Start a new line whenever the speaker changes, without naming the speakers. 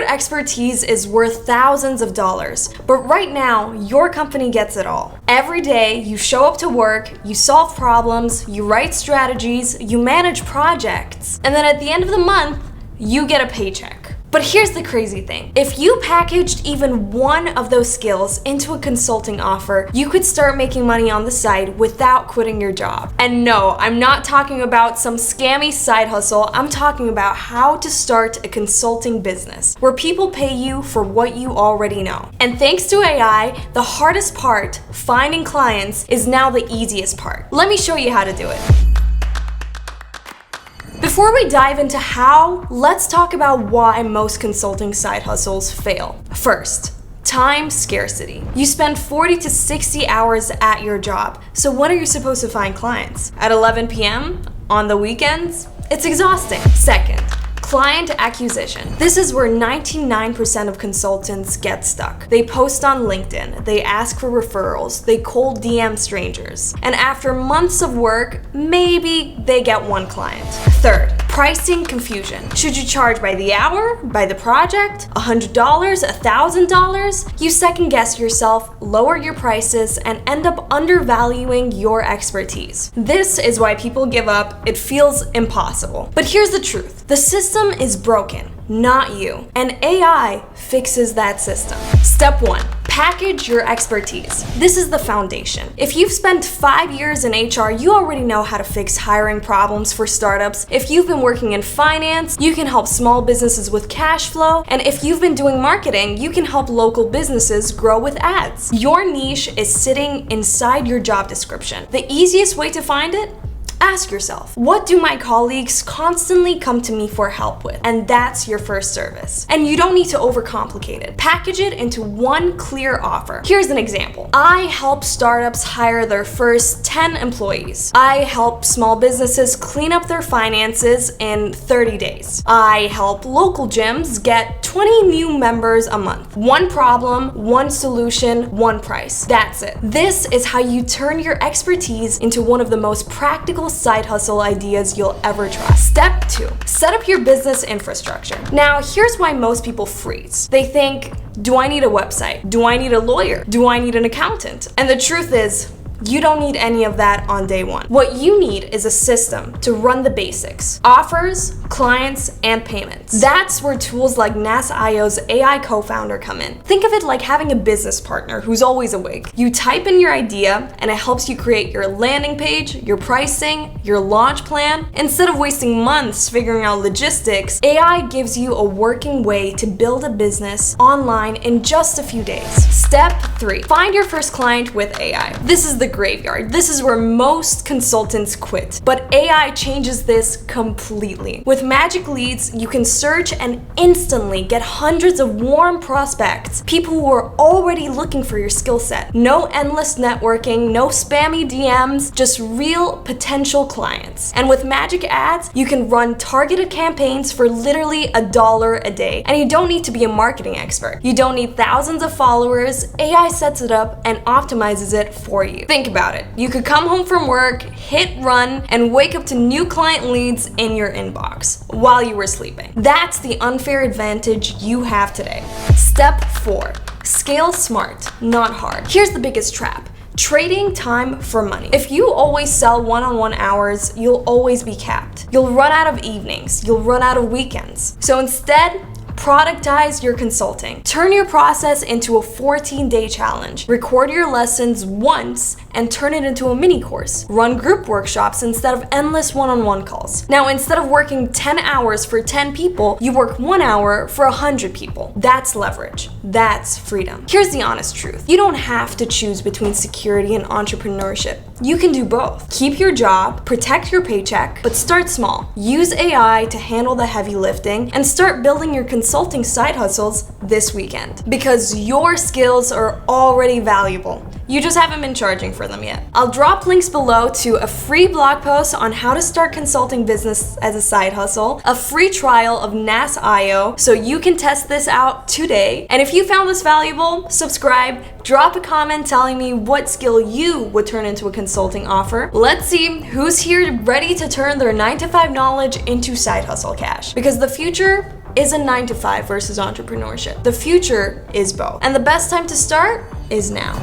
expertise is worth thousands of dollars, but right now, your company gets it all. Every day, you show up to work, you solve problems, you write strategies, you manage projects, and then at the end of the month, you get a paycheck. But here's the crazy thing. If you packaged even one of those skills into a consulting offer, you could start making money on the side without quitting your job. And no, I'm not talking about some scammy side hustle. I'm talking about how to start a consulting business where people pay you for what you already know. And thanks to AI, the hardest part, finding clients, is now the easiest part. Let me show you how to do it. Before we dive into how, let's talk about why most consulting side hustles fail. First, time scarcity. You spend 40 to 60 hours at your job, so when are you supposed to find clients? At 11 p.m.? On the weekends? It's exhausting. Second, client acquisition. This is where 99% of consultants get stuck. They post on LinkedIn, they ask for referrals, they cold DM strangers, and after months of work, maybe they get one client. Third, pricing confusion. Should you charge by the hour, by the project, $100, $1,000? You second guess yourself, lower your prices, and end up undervaluing your expertise. This is why people give up. It feels impossible. But here's the truth. The system is broken, not you. And AI fixes that system. Step 1. Package your expertise. This is the foundation. If you've spent 5 years in HR, you already know how to fix hiring problems for startups. If you've been working in finance, you can help small businesses with cash flow. And if you've been doing marketing, you can help local businesses grow with ads. Your niche is sitting inside your job description. The easiest way to find it? Ask yourself, what do my colleagues constantly come to me for help with? And that's your first service. And you don't need to overcomplicate it. Package it into one clear offer. Here's an example. I help startups hire their first 10 employees. I help small businesses clean up their finances in 30 days. I help local gyms get 20 new members a month. One problem, one solution, one price. That's it. This is how you turn your expertise into one of the most practical side hustle ideas you'll ever try. Step 2, set up your business infrastructure. Now, here's why most people freeze. They think, do I need a website? Do I need a lawyer? Do I need an accountant? And the truth is, you don't need any of that on day one. What you need is a system to run the basics: offers, clients, and payments. That's where tools like Nasio's AI co-founder come in. Think of it like having a business partner who's always awake. You type in your idea and it helps you create your landing page, your pricing, your launch plan. Instead of wasting months figuring out logistics, AI gives you a working way to build a business online in just a few days. Step 3, find your first client with AI. This is the graveyard. This is where most consultants quit. But AI changes this completely. With Magic Leads, you can search and instantly get hundreds of warm prospects, people who are already looking for your skill set. No endless networking, no spammy DMs, just real potential clients. And with Magic Ads, you can run targeted campaigns for literally $1 a day. And you don't need to be a marketing expert. You don't need thousands of followers. AI sets it up and optimizes it for you. Think about it. You could come home from work, hit run, and wake up to new client leads in your inbox while you were sleeping. That's the unfair advantage you have today. Step 4, scale smart, not hard. Here's the biggest trap: trading time for money. If you always sell one-on-one hours, you'll always be capped. You'll run out of evenings, you'll run out of weekends. So instead, productize your consulting. Turn your process into a 14-day challenge. Record your lessons once and turn it into a mini course. Run group workshops instead of endless one-on-one calls. Now, instead of working 10 hours for 10 people, you work 1 hour for 100 people. That's leverage. That's freedom. Here's the honest truth. You don't have to choose between security and entrepreneurship. You can do both. Keep your job, protect your paycheck, but start small. Use AI to handle the heavy lifting and start building your consulting side hustles this weekend. Because your skills are already valuable. You just haven't been charging for them yet. I'll drop links below to a free blog post on how to start consulting business as a side hustle, a free trial of Nasio so you can test this out today. And if you found this valuable, subscribe, drop a comment telling me what skill you would turn into a consulting offer. Let's see who's here ready to turn their 9-to-5 knowledge into side hustle cash. Because the future is a 9 to 5 versus entrepreneurship. The future is both. And the best time to start is now.